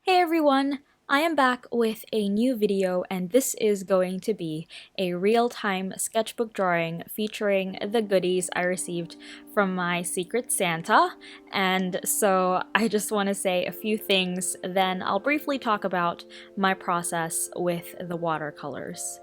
Hey everyone! I am back with a new video, and this is going to be a real-time sketchbook drawing featuring the goodies I received from my Secret Santa. And so I just want to say a few things, then I'll briefly talk about my process with the watercolors.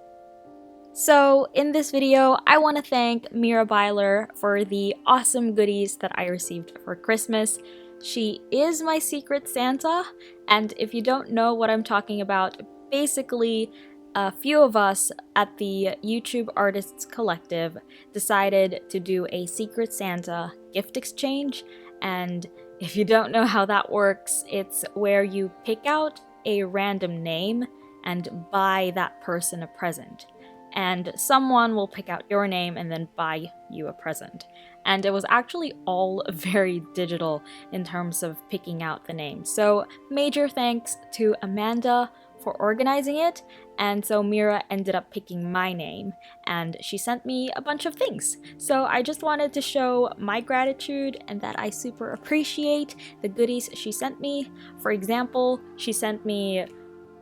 So in this video, I want to thank Mira Byler for the awesome goodies that I received for Christmas. She is my Secret Santa, and if you don't know what I'm talking about, basically a few of us at the YouTube Artists Collective decided to do a Secret Santa gift exchange, and if you don't know how that works, it's where you pick out a random name and buy that person a present. And someone will pick out your name and then buy you a present. And it was actually all very digital in terms of picking out the name. So major thanks to Amanda for organizing it, and so Mira ended up picking my name, and she sent me a bunch of things. So I just wanted to show my gratitude and that I super appreciate the goodies she sent me. For example, she sent me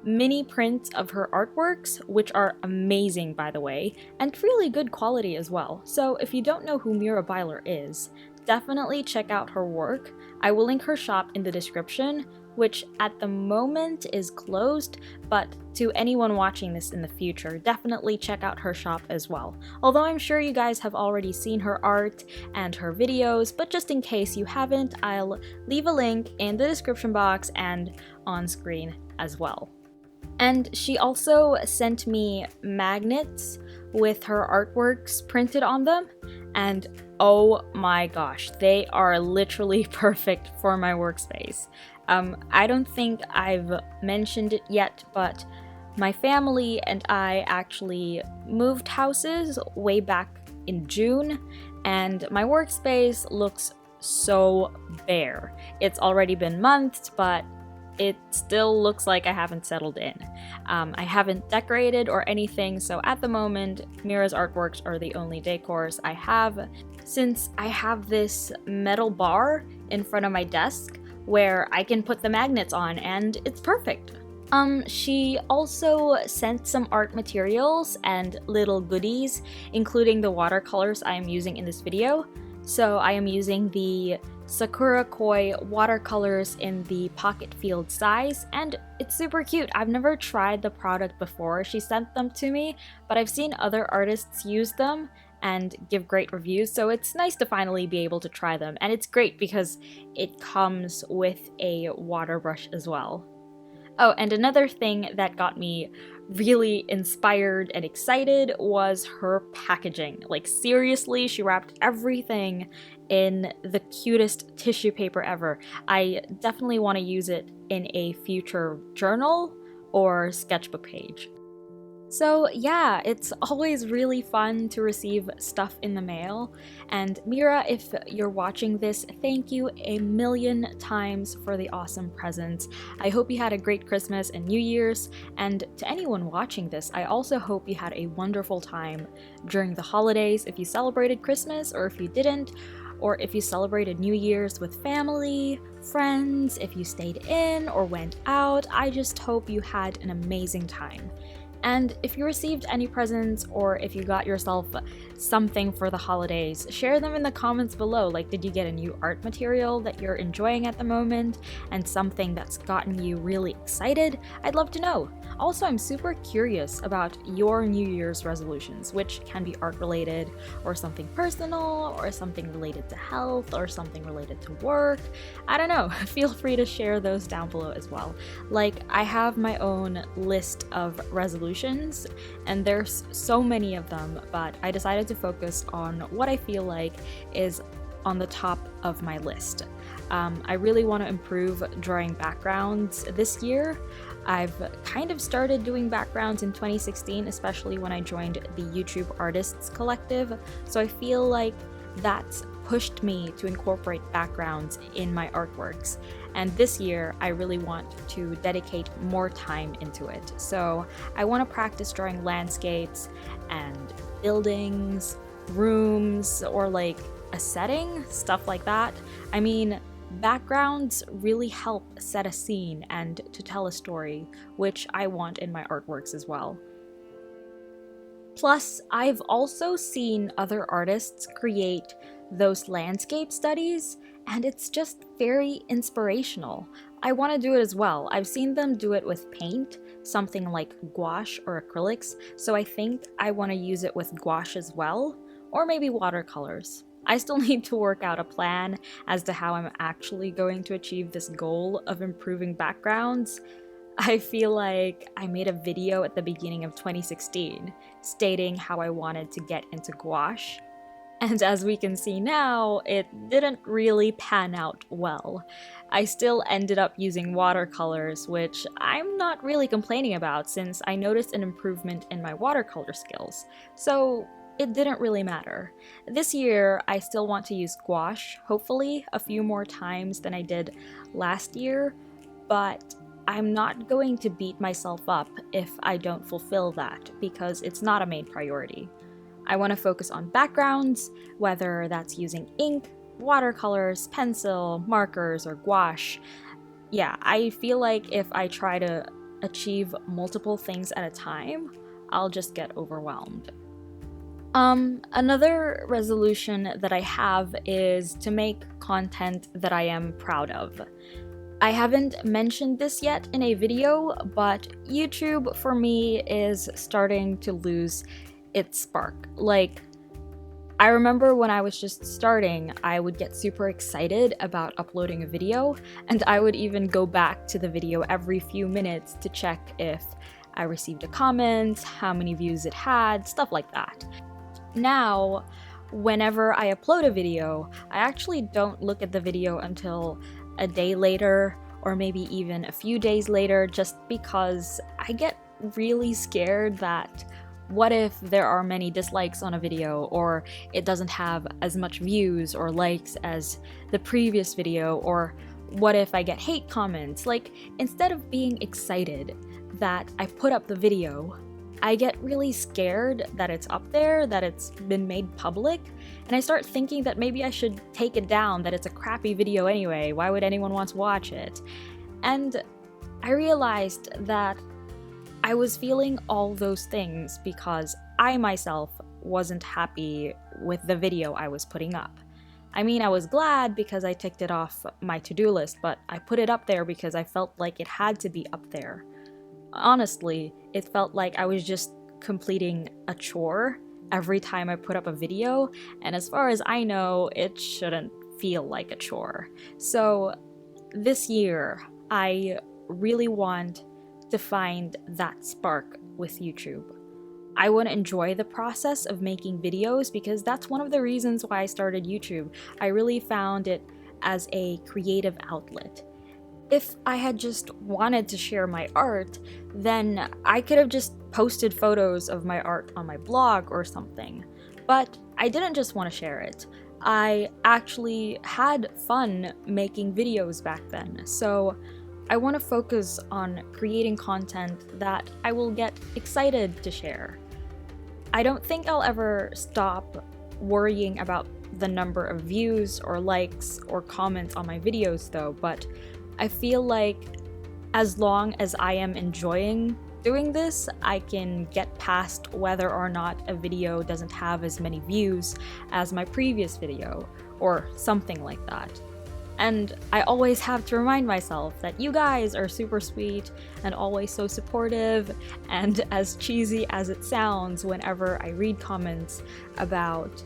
mini prints of her artworks, which are amazing by the way, and really good quality as well. So if you don't know who Mira Byler is, definitely check out her work. I will link her shop in the description, which at the moment is closed, but to anyone watching this in the future, definitely check out her shop as well. Although I'm sure you guys have already seen her art and her videos, but just in case you haven't, I'll leave a link in the description box and on screen as well. And she also sent me magnets with her artworks printed on them, and oh my gosh, they are literally perfect for my workspace. I don't think I've mentioned it yet, but my family and I actually moved houses way back in June, and my workspace looks so bare. It's already been months, but it still looks like I haven't settled in. I haven't decorated or anything, so at the moment, Mira's artworks are the only decors I have, since I have this metal bar in front of my desk where I can put the magnets on, and it's perfect. She also sent some art materials and little goodies, including the watercolors I am using in this video. So I am using the Sakura Koi Watercolors in the Pocket Field size, and it's super cute. I've never tried the product before. She sent them to me, but I've seen other artists use them and give great reviews, so it's nice to finally be able to try them. And it's great because it comes with a water brush as well. Oh, and another thing that got me really inspired and excited was her packaging. Like seriously, she wrapped everything in the cutest tissue paper ever. I definitely want to use it in a future journal or sketchbook page. So yeah, it's always really fun to receive stuff in the mail, and Mira, if you're watching this, thank you a million times for the awesome presents. I hope you had a great Christmas and New Year's, and to anyone watching this, I also hope you had a wonderful time during the holidays if you celebrated Christmas or if you didn't, or if you celebrated New Year's with family, friends, if you stayed in or went out. I just hope you had an amazing time. And if you received any presents or if you got yourself something for the holidays, share them in the comments below. Like, did you get a new art material that you're enjoying at the moment and something that's gotten you really excited? I'd love to know. Also, I'm super curious about your New Year's resolutions, which can be art related or something personal or something related to health or something related to work. I don't know. Feel free to share those down below as well. Like, I have my own list of resolutions, and there's so many of them, but I decided to focus on what I feel like is on the top of my list. I really want to improve drawing backgrounds this year. I've kind of started doing backgrounds in 2016, especially when I joined the YouTube Artists Collective, so I feel like that's pushed me to incorporate backgrounds in my artworks. And this year, I really want to dedicate more time into it. So I want to practice drawing landscapes and buildings, rooms, or like a setting, stuff like that. I mean, Backgrounds really help set a scene and to tell a story, which I want in my artworks as well. Plus, I've also seen other artists create those landscape studies, and it's just very inspirational. I want to do it as well. I've seen them do it with paint, something like gouache or acrylics, so I think I want to use it with gouache as well, or maybe watercolors. I still need to work out a plan as to how I'm actually going to achieve this goal of improving backgrounds. I feel like I made a video at the beginning of 2016 stating how I wanted to get into gouache, and as we can see now, it didn't really pan out well. I still ended up using watercolors, which I'm not really complaining about since I noticed an improvement in my watercolor skills, so it didn't really matter. This year, I still want to use gouache, hopefully a few more times than I did last year, but I'm not going to beat myself up if I don't fulfill that because it's not a main priority. I want to focus on backgrounds, whether that's using ink, watercolors, pencil, markers, or gouache. Yeah, I feel like if I try to achieve multiple things at a time, I'll just get overwhelmed. Another resolution that I have is to make content that I am proud of. I haven't mentioned this yet in a video, but YouTube for me is starting to lose its spark. Like, I remember when I was just starting, I would get super excited about uploading a video, and I would even go back to the video every few minutes to check if I received a comment, how many views it had, stuff like that. Now, whenever I upload a video, I actually don't look at the video until a day later, or maybe even a few days later, just because I get really scared that what if there are many dislikes on a video, or it doesn't have as much views or likes as the previous video, or what if I get hate comments? Like, instead of being excited that I put up the video, I get really scared that it's up there, that it's been made public, and I start thinking that maybe I should take it down, that it's a crappy video anyway, why would anyone want to watch it? And I realized that I was feeling all those things because I myself wasn't happy with the video I was putting up. I mean, I was glad because I ticked it off my to-do list, but I put it up there because I felt like it had to be up there. Honestly, it felt like I was just completing a chore every time I put up a video, and as far as I know, it shouldn't feel like a chore. So this year, I really want to find that spark with YouTube. I want to enjoy the process of making videos because that's one of the reasons why I started YouTube. I really found it as a creative outlet. If I had just wanted to share my art, then I could have just posted photos of my art on my blog or something. But I didn't just want to share it. I actually had fun making videos back then, so I want to focus on creating content that I will get excited to share. I don't think I'll ever stop worrying about the number of views or likes or comments on my videos though, but I feel like as long as I am enjoying doing this, I can get past whether or not a video doesn't have as many views as my previous video, or something like that. And I always have to remind myself that you guys are super sweet and always so supportive, and as cheesy as it sounds whenever I read comments about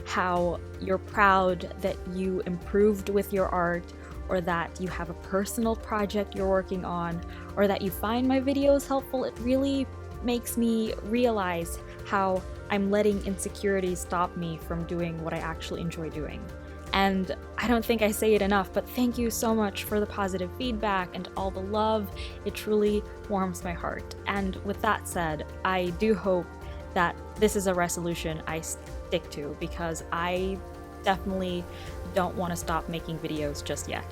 how you're proud that you improved with your art, or that you have a personal project you're working on, or that you find my videos helpful, it really makes me realize how I'm letting insecurities stop me from doing what I actually enjoy doing. And I don't think I say it enough, but thank you so much for the positive feedback and all the love. It truly warms my heart. And with that said, I do hope that this is a resolution I stick to, because I definitely don't want to stop making videos just yet.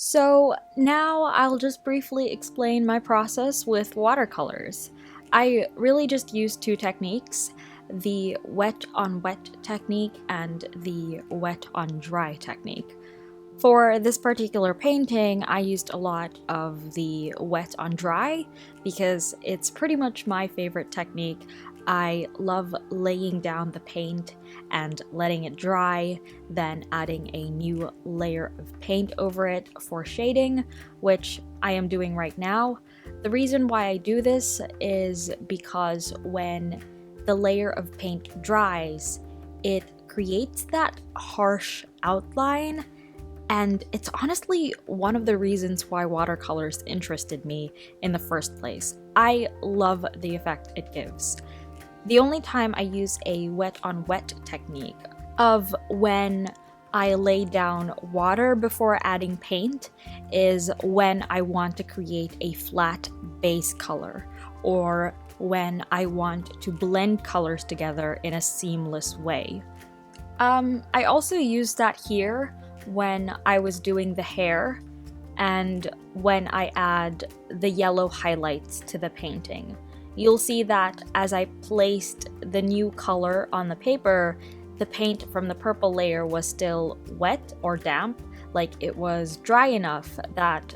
So now I'll just briefly explain my process with watercolors. I really just use two techniques, the wet on wet technique and the wet on dry technique. For this particular painting, I used a lot of the wet on dry because it's pretty much my favorite technique. I love laying down the paint and letting it dry, then adding a new layer of paint over it for shading, which I am doing right now. The reason why I do this is because when the layer of paint dries, it creates that harsh outline, and it's honestly one of the reasons why watercolors interested me in the first place. I love the effect it gives. The only time I use a wet on wet technique of when I lay down water before adding paint is when I want to create a flat base color, or when I want to blend colors together in a seamless way. I also used that here when I was doing the hair and when I add the yellow highlights to the painting. You'll see that as I placed the new color on the paper, the paint from the purple layer was still wet or damp, like it was dry enough that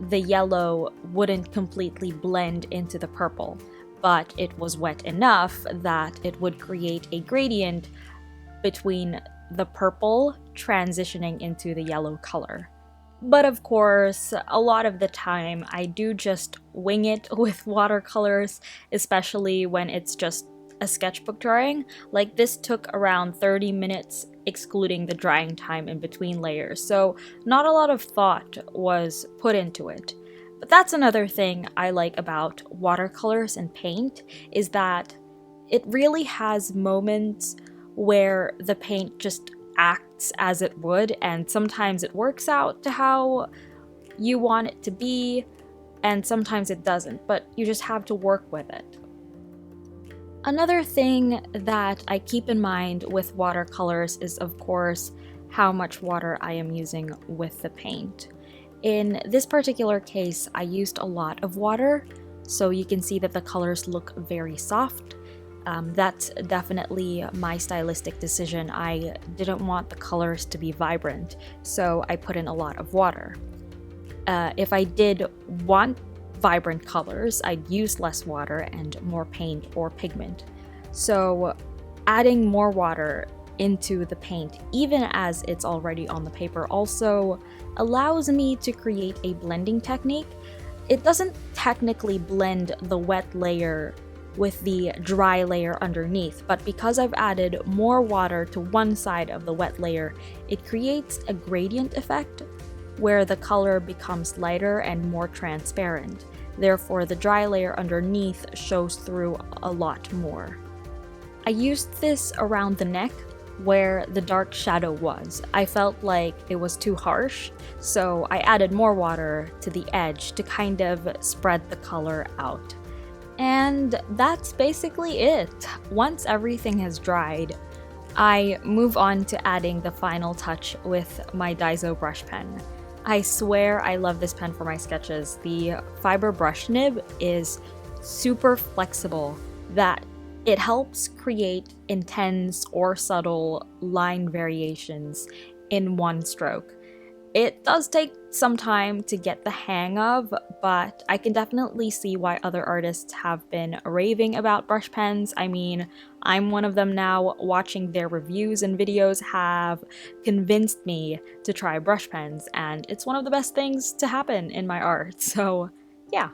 the yellow wouldn't completely blend into the purple, but it was wet enough that it would create a gradient between the purple transitioning into the yellow color. But of course, a lot of the time I do just wing it with watercolors, especially when it's just a sketchbook drawing. Like this took around 30 minutes excluding the drying time in between layers, so not a lot of thought was put into it. But that's another thing I like about watercolors and paint, is that it really has moments where the paint just acts as it would, and sometimes it works out to how you want it to be, and sometimes it doesn't, but you just have to work with it. Another thing that I keep in mind with watercolors is, of course, how much water I am using with the paint. In this particular case, I used a lot of water, so you can see that the colors look very soft. That's definitely my stylistic decision. I didn't want the colors to be vibrant, so I put in a lot of water. If I did want vibrant colors, I'd use less water and more paint or pigment. So adding more water into the paint, even as it's already on the paper, also allows me to create a blending technique. It doesn't technically blend the wet layer with the dry layer underneath, but because I've added more water to one side of the wet layer, it creates a gradient effect where the color becomes lighter and more transparent. Therefore, the dry layer underneath shows through a lot more. I used this around the neck where the dark shadow was. I felt like it was too harsh, so I added more water to the edge to kind of spread the color out. And that's basically it. Once everything has dried, I move on to adding the final touch with my Daizo Brush Pen. I swear I love this pen for my sketches. The fiber brush nib is super flexible, that it helps create intense or subtle line variations in one stroke. It does take some time to get the hang of, but I can definitely see why other artists have been raving about brush pens. I mean, I'm one of them now. Watching their reviews and videos have convinced me to try brush pens, and it's one of the best things to happen in my art, so yeah.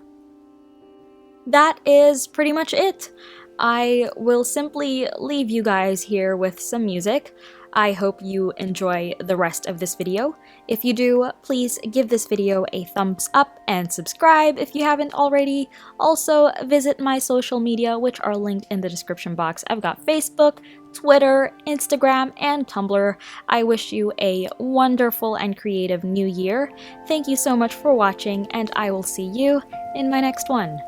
That is pretty much it. I will simply leave you guys here with some music. I hope you enjoy the rest of this video. If you do, please give this video a thumbs up and subscribe if you haven't already. Also, visit my social media, which are linked in the description box. I've got Facebook, Twitter, Instagram, and Tumblr. I wish you a wonderful and creative new year. Thank you so much for watching, and I will see you in my next one.